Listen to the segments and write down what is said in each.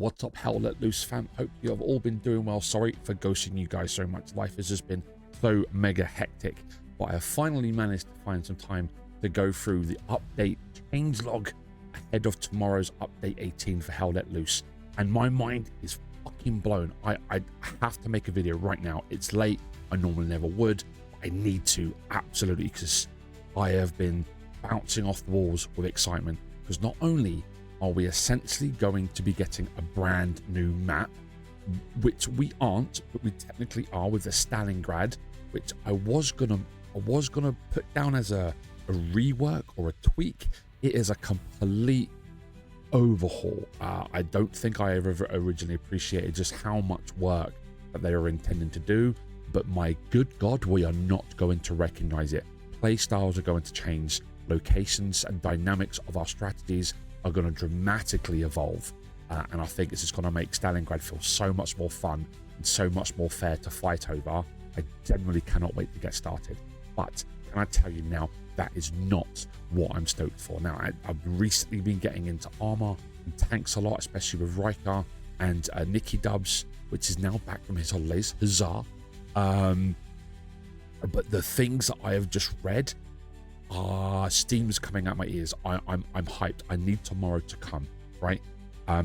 What's up, Hell Let Loose fam? Hope you have all been doing well. Sorry for ghosting you guys so much. Life has just been so mega hectic, but I have finally managed to find some time to go through the update changelog ahead of tomorrow's update 18 for Hell Let Loose, and my mind is fucking blown. I have to make a video right now. It's late. I normally never would. I need to, absolutely, because I have been bouncing off the walls with excitement, because not only are we essentially going to be getting a brand new map, which we aren't, but we technically are, with the Stalingrad, which I was gonna put down as a rework or a tweak. It is a complete overhaul. I don't think I ever originally appreciated just how much work that they are intending to do, but my good God, we are not going to recognize it. Play styles are going to change, locations and dynamics of our strategies are going to dramatically evolve, and I think this is going to make Stalingrad feel so much more fun and so much more fair to fight over. I genuinely cannot wait to get started. But can I tell you now, that is not what I'm stoked for. Now, I've recently been getting into armor and tanks a lot, especially with Riker and Nicky Dubs, which is now back from his holidays. Huzzah. But the things that I have just read, steam's coming out my ears. I'm hyped. I need tomorrow to come, right? I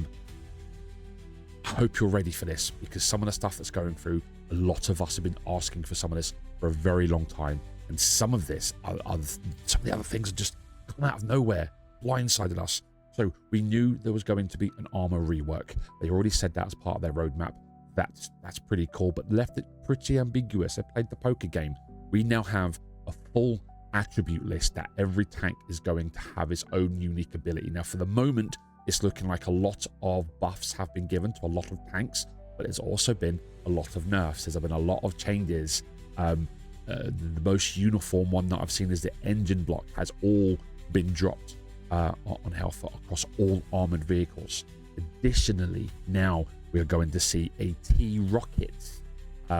hope you're ready for this, because some of the stuff that's going through, a lot of us have been asking for some of this for a very long time, and some of this some of the other things are just come out of nowhere, blindsided us. So we knew there was going to be an armor rework. They already said that as part of their roadmap. That's pretty cool, but left it pretty ambiguous. They played the poker game. We now have a full attribute list that every tank is going to have its own unique ability. Now, for the moment, it's looking like a lot of buffs have been given to a lot of tanks, but there's also been a lot of nerfs. There's been a lot of changes. The most uniform one that I've seen is the engine block has all been dropped on Hellfire across all armored vehicles. Additionally, now we are going to see AT rockets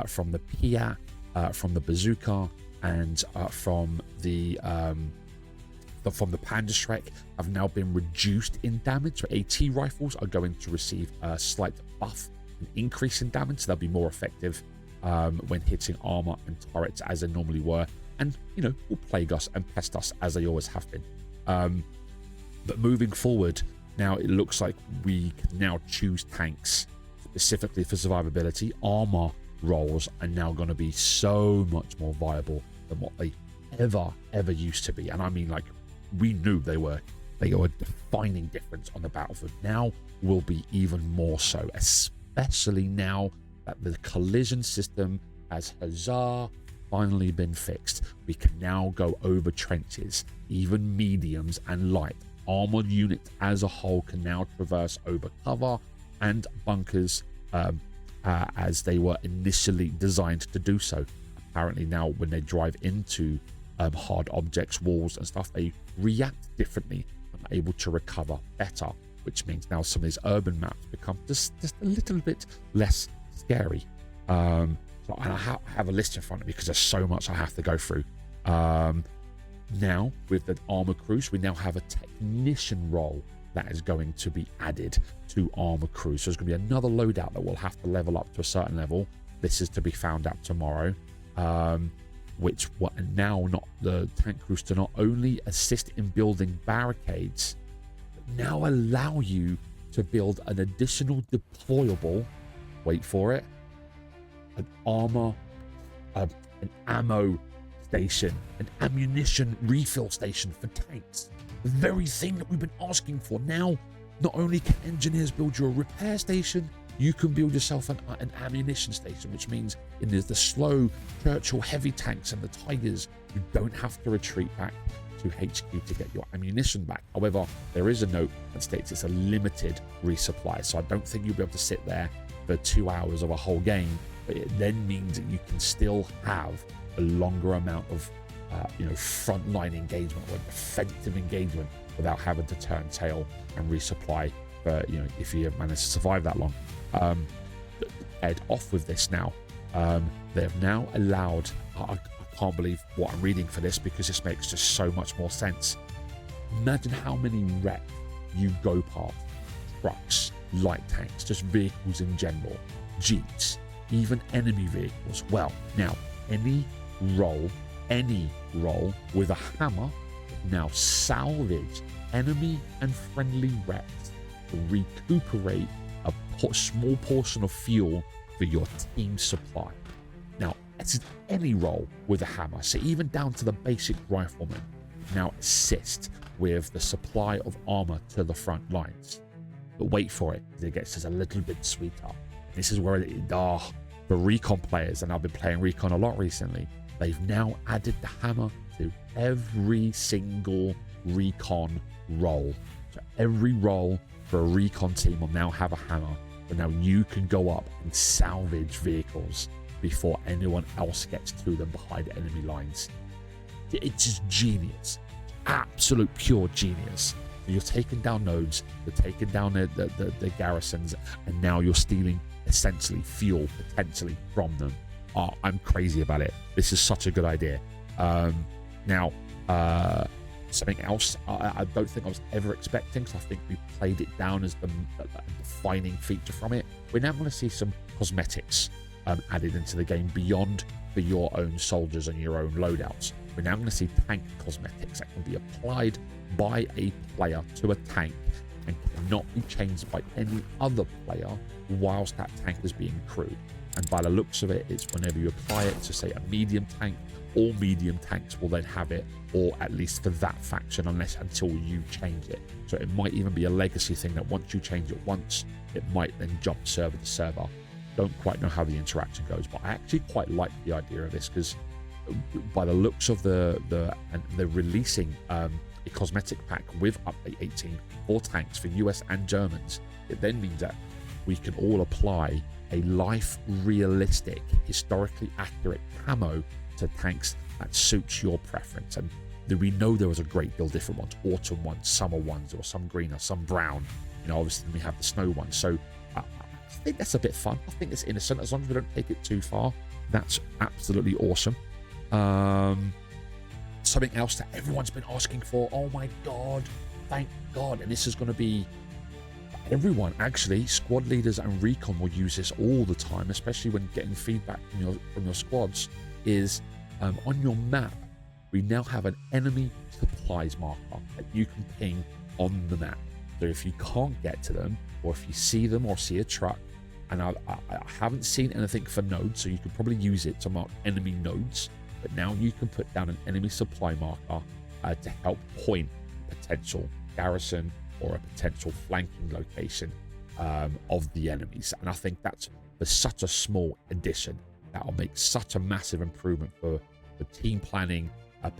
from the Pia, from the bazooka, and from the Panzerschreck have now been reduced in damage. So AT rifles are going to receive a slight buff, an increase in damage. So they'll be more effective when hitting armor and turrets as they normally were, and will plague us and pest us as they always have been. But moving forward, now it looks like we can now choose tanks specifically for survivability. Armor roles are now going to be so much more viable than what they ever used to be, and I mean, like, we knew they were a defining difference on the battlefield. Now will be even more so, especially now that the collision system has finally been fixed. We can now go over trenches, even mediums and light. Armored units as a whole can now traverse over cover and bunkers as they were initially designed to do so. Apparently now when they drive into hard objects, walls and stuff, they react differently and are able to recover better, which means now some of these urban maps become just a little bit less scary. So I have a list in front of me because there's so much I have to go through. Now with the armor crews, we now have a technician role that is going to be added to armor crews. So there's going to be another loadout that we'll have to level up to a certain level. This is to be found out tomorrow. Which were now not the tank crews to not only assist in building barricades, but now allow you to build an additional deployable, wait for it, an armor, an ammo station, an ammunition refill station for tanks. The very thing that we've been asking for. Now, not only can engineers build you a repair station, you can build yourself an ammunition station, which means in the slow Churchill heavy tanks and the Tigers, you don't have to retreat back to HQ to get your ammunition back. However, there is a note that states it's a limited resupply, so I don't think you'll be able to sit there for 2 hours of a whole game, but it then means that you can still have a longer amount of frontline engagement or defensive engagement without having to turn tail and resupply for, if you manage to survive that long. Head off with this now. They have now allowed, I can't believe what I'm reading for this, because this makes just so much more sense. Imagine how many wrecked you go past trucks light tanks, just vehicles in general, jeeps, even enemy vehicles. Well, now any roll with a hammer now salvage enemy and friendly wrecks to recuperate a small portion of fuel for your team's supply. Now, it's any roll with a hammer, so even down to the basic rifleman, now assist with the supply of armor to the front lines. But wait for it, it gets just a little bit sweeter. This is where the recon players, and I've been playing recon a lot recently, they've now added the hammer to every single recon roll. So every roll for a recon team will now have a hammer, so now you can go up and salvage vehicles before anyone else gets to them behind enemy lines. It's just genius, absolute pure genius. You're taking down nodes, you're taking down the garrisons, and now you're stealing essentially fuel potentially from them. I'm crazy about it. This is such a good idea. Now, something else I don't think I was ever expecting, because I think we played it down as the defining feature from it. We're now going to see some cosmetics added into the game beyond for your own soldiers and your own loadouts. We're now going to see tank cosmetics that can be applied by a player to a tank and cannot be changed by any other player whilst that tank is being crewed. And by the looks of it, it's whenever you apply it to, say, a medium tank, all medium tanks will then have it, or at least for that faction, until you change it. So it might even be a legacy thing that once you change it once, it might then jump server to server. Don't quite know how the interaction goes, but I actually quite like the idea of this, because by the looks of the releasing a cosmetic pack with update 18 for tanks for US and Germans, it then means that we can all apply a life realistic, historically accurate camo to tanks that suits your preference. And we know there was a great deal of different ones, autumn ones, summer ones, or some green or some brown. Obviously we have the snow ones. So I think that's a bit fun. I think it's innocent, as long as we don't take it too far. That's absolutely awesome. Something else that everyone's been asking for, oh my god, thank god, and this is going to be everyone, actually, squad leaders and recon will use this all the time, especially when getting feedback from your squads, is on your map we now have an enemy supplies marker that you can ping on the map. So if you can't get to them, or if you see them or see a truck, and I haven't seen anything for nodes, so you could probably use it to mark enemy nodes, but now you can put down an enemy supply marker to help point a potential garrison or a potential flanking location of the enemies. And I think that's, for such a small addition, that'll make such a massive improvement for team planning,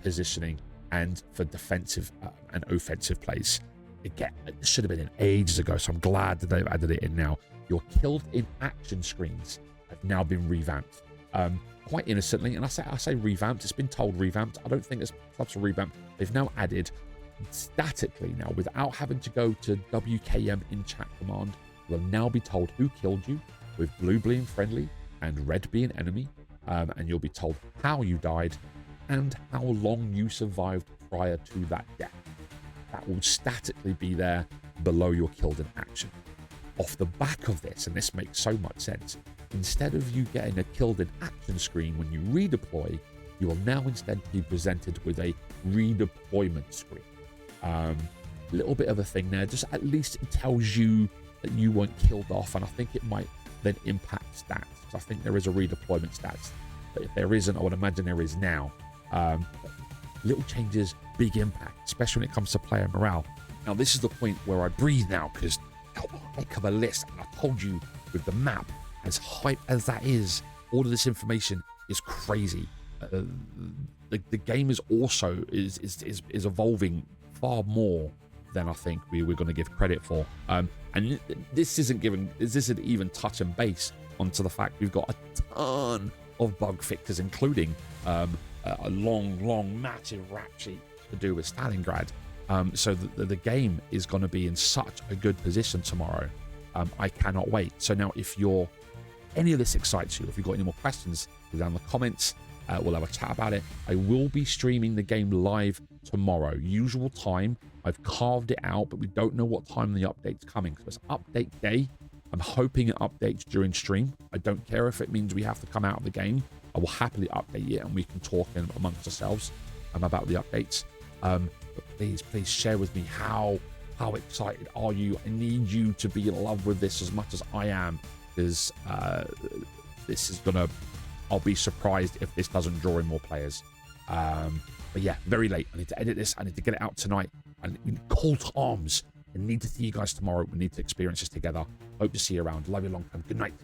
positioning, and for defensive and offensive plays. Again, it should have been in ages ago, so I'm glad that they've added it in now. Your killed in action screens have now been revamped. Quite innocently, and I say revamped, it's been told revamped. I don't think it's such a revamp. They've now added statically now, without having to go to WKM in chat command, you'll now be told who killed you, with blue being friendly and red being enemy, and you'll be told how you died and how long you survived prior to that death. That will statically be there below your killed in action. Off the back of this, and this makes so much sense, instead of you getting a killed in action screen when you redeploy, you will now instead be presented with a redeployment screen. Little bit of a thing there, just at least it tells you that you weren't killed off, and I think it might then impact stats, because I think there is a redeployment stats, but if there isn't, I would imagine there is now. Little changes, big impact, especially when it comes to player morale. Now this is the point where I breathe now, because heck of a list, and I told you, with the map as hype as that is, all of this information is crazy. The game is also is evolving far more than I think we were going to give credit for. And this isn't even touch and base onto the fact we've got a ton of bug fixes, including a long massive rap sheet to do with Stalingrad. So the game is going to be in such a good position tomorrow. I cannot wait. So now, if any of this excites you, if you've got any more questions, put down in the comments. We'll have a chat about it. I will be streaming the game live tomorrow. Usual time. I've carved it out, but we don't know what time the update's coming. So it's update day. I'm hoping it updates during stream. I don't care if it means we have to come out of the game. I will happily update it and we can talk amongst ourselves about the updates. But please share with me how excited are you? I need you to be in love with this as much as I am, because this is gonna, I'll be surprised if this doesn't draw in more players. But yeah, very late. I need to edit this. I need to get it out tonight. And call to arms. I need to see you guys tomorrow. We need to experience this together. Hope to see you around. Love you long time. Good night.